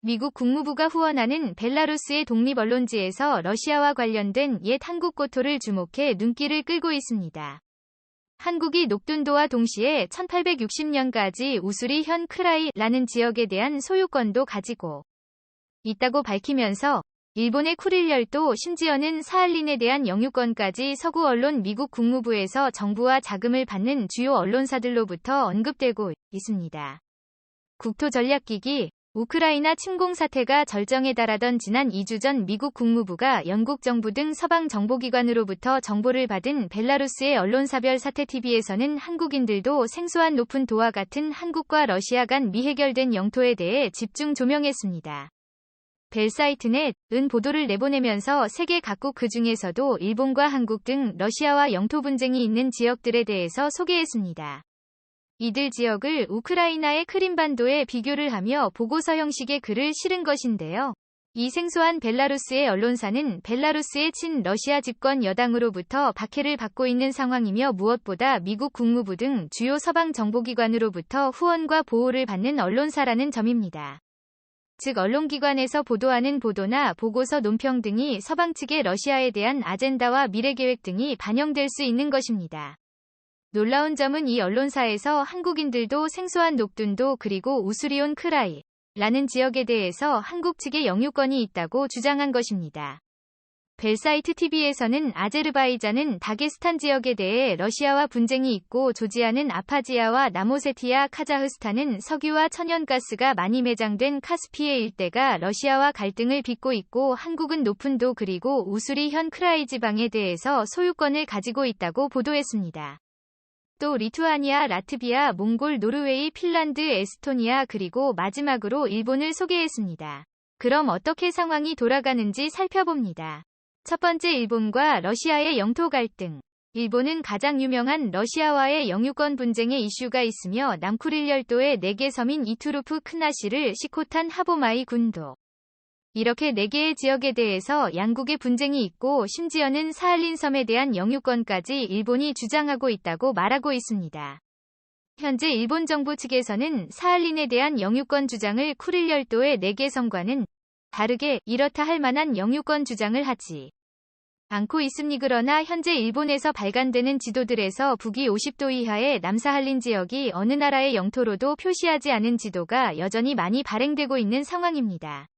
미국 국무부가 후원하는 벨라루스의 독립 언론지에서 러시아와 관련된 옛 한국 고토를 주목해 눈길을 끌고 있습니다. 한국이 녹둔도와 동시에 1860년까지 우수리 현 크라이라는 지역에 대한 소유권도 가지고 있다고 밝히면서 일본의 쿠릴열도 심지어는 사할린에 대한 영유권까지 서구 언론 미국 국무부에서 정부와 자금을 받는 주요 언론사들로부터 언급되고 있습니다. 국토전략기기 우크라이나 침공 사태가 절정에 달하던 지난 2주 전 미국 국무부가 영국 정부 등 서방 정보기관으로부터 정보를 받은 벨라루스의 언론사별 사태 TV에서는 한국인들도 생소한 높은 도와 같은 한국과 러시아 간 미해결된 영토에 대해 집중 조명했습니다. 벨사이트넷은 보도를 내보내면서 세계 각국 그중에서도 일본과 한국 등 러시아와 영토 분쟁이 있는 지역들에 대해서 소개했습니다. 이들 지역을 우크라이나의 크림반도에 비교를 하며 보고서 형식의 글을 실은 것인데요. 이 생소한 벨라루스의 언론사는 벨라루스의 친러시아 집권 여당으로부터 박해를 받고 있는 상황이며 무엇보다 미국 국무부 등 주요 서방 정보기관으로부터 후원과 보호를 받는 언론사라는 점입니다. 즉 언론기관에서 보도하는 보도나 보고서 논평 등이 서방 측의 러시아에 대한 아젠다와 미래계획 등이 반영될 수 있는 것입니다. 놀라운 점은 이 언론사에서 한국인들도 생소한 녹둔도 그리고 우수리온 크라이라는 지역에 대해서 한국 측의 영유권이 있다고 주장한 것입니다. 벨사이트 TV에서는 아제르바이잔은 다게스탄 지역에 대해 러시아와 분쟁이 있고 조지아는 아파지아와 나모세티아 카자흐스탄은 석유와 천연가스가 많이 매장된 카스피해 일대가 러시아와 갈등을 빚고 있고 한국은 높은 도 그리고 우수리 현 크라이 지방에 대해서 소유권을 가지고 있다고 보도했습니다. 또 리투아니아, 라트비아, 몽골, 노르웨이, 핀란드, 에스토니아 그리고 마지막으로 일본을 소개했습니다. 그럼 어떻게 상황이 돌아가는지 살펴봅니다. 첫 번째 일본과 러시아의 영토 갈등. 일본은 가장 유명한 러시아와의 영유권 분쟁의 이슈가 있으며 남쿠릴열도의 4개 섬인 이투루프 크나시를 시코탄 하보마이 군도. 이렇게 4개의 지역에 대해서 양국의 분쟁이 있고 심지어는 사할린 섬에 대한 영유권까지 일본이 주장하고 있다고 말하고 있습니다. 현재 일본 정부 측에서는 사할린에 대한 영유권 주장을 쿠릴열도의 4개 섬과는 다르게 이렇다 할 만한 영유권 주장을 하지 않고 있습니다. 그러나 현재 일본에서 발간되는 지도들에서 북위 50도 이하의 남사할린 지역이 어느 나라의 영토로도 표시하지 않은 지도가 여전히 많이 발행되고 있는 상황입니다.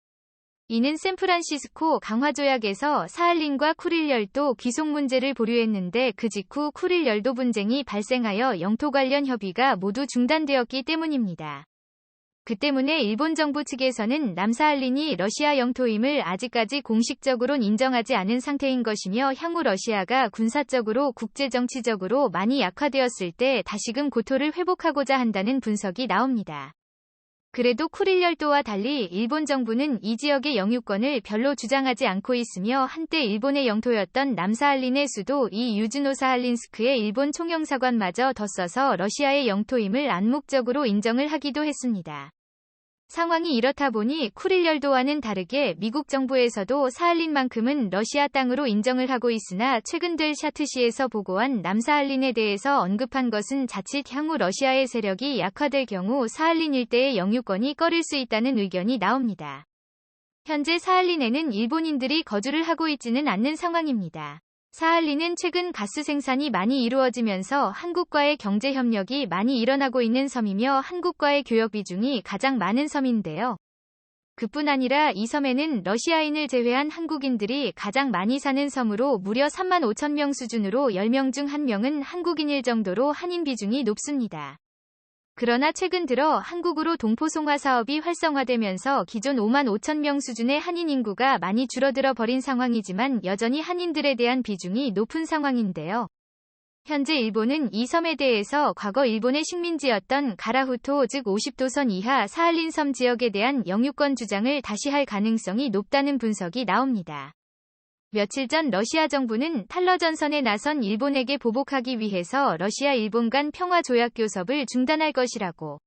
이는 샌프란시스코 강화조약에서 사할린과 쿠릴열도 귀속 문제를 보류했는데 그 직후 쿠릴열도 분쟁이 발생하여 영토 관련 협의가 모두 중단되었기 때문입니다. 그 때문에 일본 정부 측에서는 남사할린이 러시아 영토임을 아직까지 공식적으로는 인정하지 않은 상태인 것이며 향후 러시아가 군사적으로 국제정치적으로 많이 약화되었을 때 다시금 고토를 회복하고자 한다는 분석이 나옵니다. 그래도 쿠릴열도와 달리 일본 정부는 이 지역의 영유권을 별로 주장하지 않고 있으며 한때 일본의 영토였던 남사할린의 수도 이 유즈노사할린스크의 일본 총영사관마저 덧써서 러시아의 영토임을 암묵적으로 인정을 하기도 했습니다. 상황이 이렇다 보니 쿠릴열도와는 다르게 미국 정부에서도 사할린만큼은 러시아 땅으로 인정을 하고 있으나 최근 델 샤트시에서 보고한 남사할린에 대해서 언급한 것은 자칫 향후 러시아의 세력이 약화될 경우 사할린 일대의 영유권이 꺼릴 수 있다는 의견이 나옵니다. 현재 사할린에는 일본인들이 거주를 하고 있지는 않는 상황입니다. 사할린은 최근 가스 생산이 많이 이루어지면서 한국과의 경제 협력이 많이 일어나고 있는 섬이며 한국과의 교역 비중이 가장 많은 섬인데요. 그뿐 아니라 이 섬에는 러시아인을 제외한 한국인들이 가장 많이 사는 섬으로 무려 3만 5천 명 수준으로 10명 중 1명은 한국인일 정도로 한인 비중이 높습니다. 그러나 최근 들어 한국으로 동포송화 사업이 활성화되면서 기존 5만 5천 명 수준의 한인 인구가 많이 줄어들어 버린 상황이지만 여전히 한인들에 대한 비중이 높은 상황인데요. 현재 일본은 이 섬에 대해서 과거 일본의 식민지였던 가라후토 즉 50도선 이하 사할린 섬 지역에 대한 영유권 주장을 다시 할 가능성이 높다는 분석이 나옵니다. 며칠 전 러시아 정부는 탈러 전선에 나선 일본에게 보복하기 위해서 러시아-일본 간 평화조약교섭을 중단할 것이라고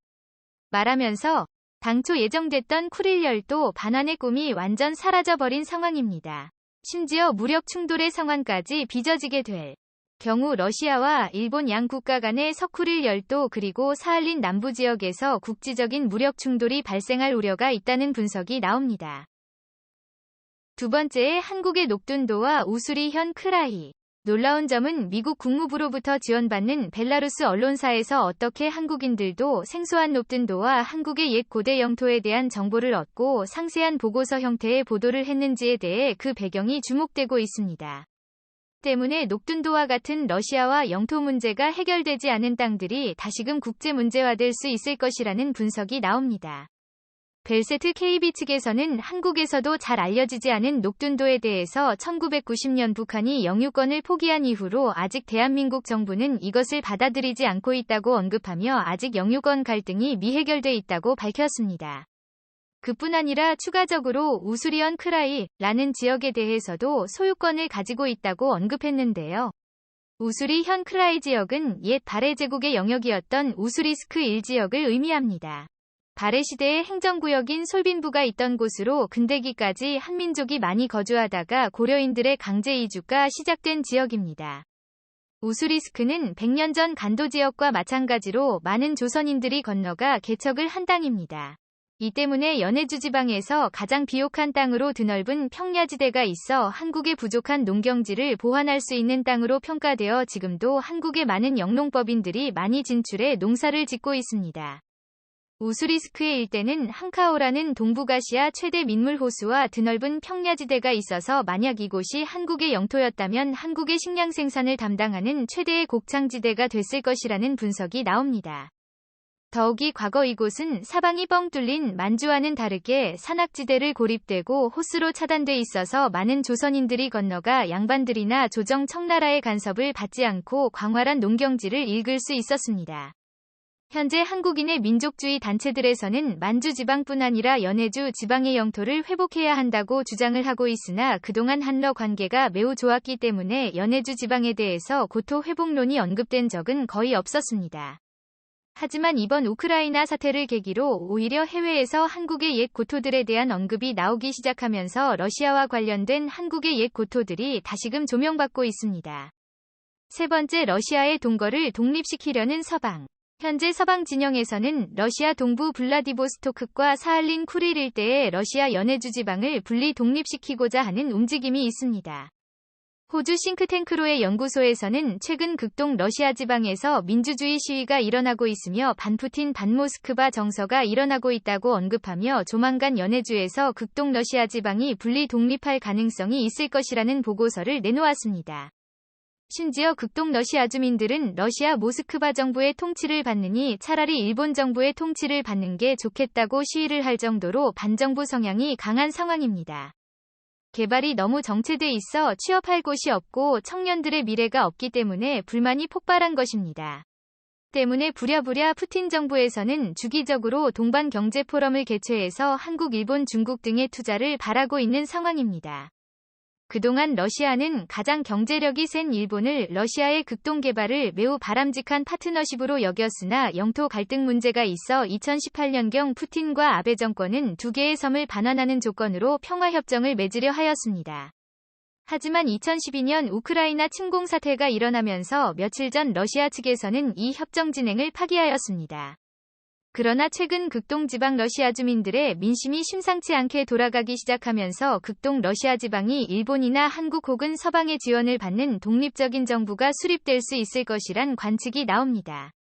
말하면서 당초 예정됐던 쿠릴열도 반환의 꿈이 완전 사라져버린 상황입니다. 심지어 무력 충돌의 상황까지 빚어지게 될 경우 러시아와 일본 양 국가 간의 서쿠릴 열도 그리고 사할린 남부 지역에서 국지적인 무력 충돌이 발생할 우려가 있다는 분석이 나옵니다. 두 번째에 한국의 녹둔도와 우수리 현 크라이. 놀라운 점은 미국 국무부로부터 지원받는 벨라루스 언론사에서 어떻게 한국인들도 생소한 녹둔도와 한국의 옛 고대 영토에 대한 정보를 얻고 상세한 보고서 형태의 보도를 했는지에 대해 그 배경이 주목되고 있습니다. 때문에 녹둔도와 같은 러시아와 영토 문제가 해결되지 않은 땅들이 다시금 국제 문제화될 수 있을 것이라는 분석이 나옵니다. 벨세트 KB 측에서는 한국에서도 잘 알려지지 않은 녹둔도에 대해서 1990년 북한이 영유권을 포기한 이후로 아직 대한민국 정부는 이것을 받아들이지 않고 있다고 언급하며 아직 영유권 갈등이 미해결돼 있다고 밝혔습니다. 그뿐 아니라 추가적으로 우수리언 크라이라는 지역에 대해서도 소유권을 가지고 있다고 언급했는데요. 우수리 현 크라이 지역은 옛 발해 제국의 영역이었던 우수리스크 1지역을 의미합니다. 발해 시대의 행정구역인 솔빈부가 있던 곳으로 근대기까지 한민족이 많이 거주하다가 고려인들의 강제 이주가 시작된 지역입니다. 우수리스크는 100년 전 간도 지역과 마찬가지로 많은 조선인들이 건너가 개척을 한 땅입니다. 이 때문에 연해주 지방에서 가장 비옥한 땅으로 드넓은 평야지대가 있어 한국의 부족한 농경지를 보완할 수 있는 땅으로 평가되어 지금도 한국의 많은 영농법인들이 많이 진출해 농사를 짓고 있습니다. 우수리스크의 일대는 한카오라는 동북아시아 최대 민물 호수와 드넓은 평야지대가 있어서 만약 이곳이 한국의 영토였다면 한국의 식량 생산을 담당하는 최대의 곡창지대가 됐을 것이라는 분석이 나옵니다. 더욱이 과거 이곳은 사방이 뻥 뚫린 만주와는 다르게 산악지대를 고립되고 호수로 차단돼 있어서 많은 조선인들이 건너가 양반들이나 조정 청나라의 간섭을 받지 않고 광활한 농경지를 일굴 수 있었습니다. 현재 한국인의 민족주의 단체들에서는 만주 지방뿐 아니라 연해주 지방의 영토를 회복해야 한다고 주장을 하고 있으나 그동안 한러 관계가 매우 좋았기 때문에 연해주 지방에 대해서 고토 회복론이 언급된 적은 거의 없었습니다. 하지만 이번 우크라이나 사태를 계기로 오히려 해외에서 한국의 옛 고토들에 대한 언급이 나오기 시작하면서 러시아와 관련된 한국의 옛 고토들이 다시금 조명받고 있습니다. 세 번째, 러시아의 동거를 독립시키려는 서방. 현재 서방 진영에서는 러시아 동부 블라디보스토크과 사할린 쿠릴 일대의 러시아 연해주 지방을 분리 독립시키고자 하는 움직임이 있습니다. 호주 싱크탱크로의 연구소에서는 최근 극동 러시아 지방에서 민주주의 시위가 일어나고 있으며 반푸틴 반모스크바 정서가 일어나고 있다고 언급하며 조만간 연해주에서 극동 러시아 지방이 분리 독립할 가능성이 있을 것이라는 보고서를 내놓았습니다. 심지어 극동 러시아 주민들은 러시아 모스크바 정부의 통치를 받느니 차라리 일본 정부의 통치를 받는 게 좋겠다고 시위를 할 정도로 반정부 성향이 강한 상황입니다. 개발이 너무 정체돼 있어 취업할 곳이 없고 청년들의 미래가 없기 때문에 불만이 폭발한 것입니다. 때문에 부랴부랴 푸틴 정부에서는 주기적으로 동반 경제 포럼을 개최해서 한국, 일본, 중국 등의 투자를 바라고 있는 상황입니다. 그동안 러시아는 가장 경제력이 센 일본을 러시아의 극동 개발을 매우 바람직한 파트너십으로 여겼으나 영토 갈등 문제가 있어 2018년경 푸틴과 아베 정권은 두 개의 섬을 반환하는 조건으로 평화협정을 맺으려 하였습니다. 하지만 2012년 우크라이나 침공 사태가 일어나면서 며칠 전 러시아 측에서는 이 협정 진행을 파기하였습니다. 그러나 최근 극동 지방 러시아 주민들의 민심이 심상치 않게 돌아가기 시작하면서 극동 러시아 지방이 일본이나 한국 혹은 서방의 지원을 받는 독립적인 정부가 수립될 수 있을 것이란 관측이 나옵니다.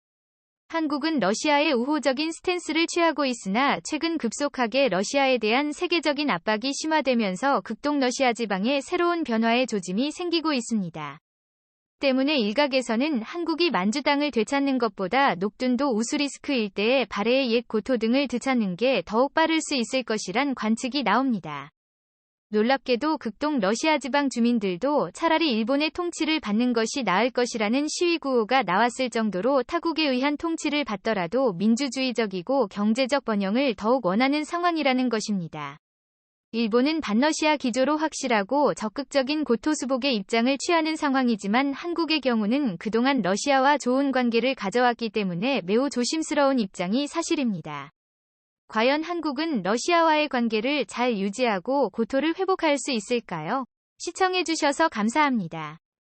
한국은 러시아의 우호적인 스탠스를 취하고 있으나 최근 급속하게 러시아에 대한 세계적인 압박이 심화되면서 극동 러시아 지방에 새로운 변화의 조짐이 생기고 있습니다. 때문에 일각에서는 한국이 만주 땅을 되찾는 것보다 녹둔도 우수리스크 일대의 발해의 옛 고토 등을 되찾는 게 더욱 빠를 수 있을 것이란 관측이 나옵니다. 놀랍게도 극동 러시아 지방 주민들도 차라리 일본의 통치를 받는 것이 나을 것이라는 시위 구호가 나왔을 정도로 타국에 의한 통치를 받더라도 민주주의적이고 경제적 번영을 더욱 원하는 상황이라는 것입니다. 일본은 반러시아 기조로 확실하고 적극적인 고토 수복의 입장을 취하는 상황이지만 한국의 경우는 그동안 러시아와 좋은 관계를 가져왔기 때문에 매우 조심스러운 입장이 사실입니다. 과연 한국은 러시아와의 관계를 잘 유지하고 고토를 회복할 수 있을까요? 시청해주셔서 감사합니다.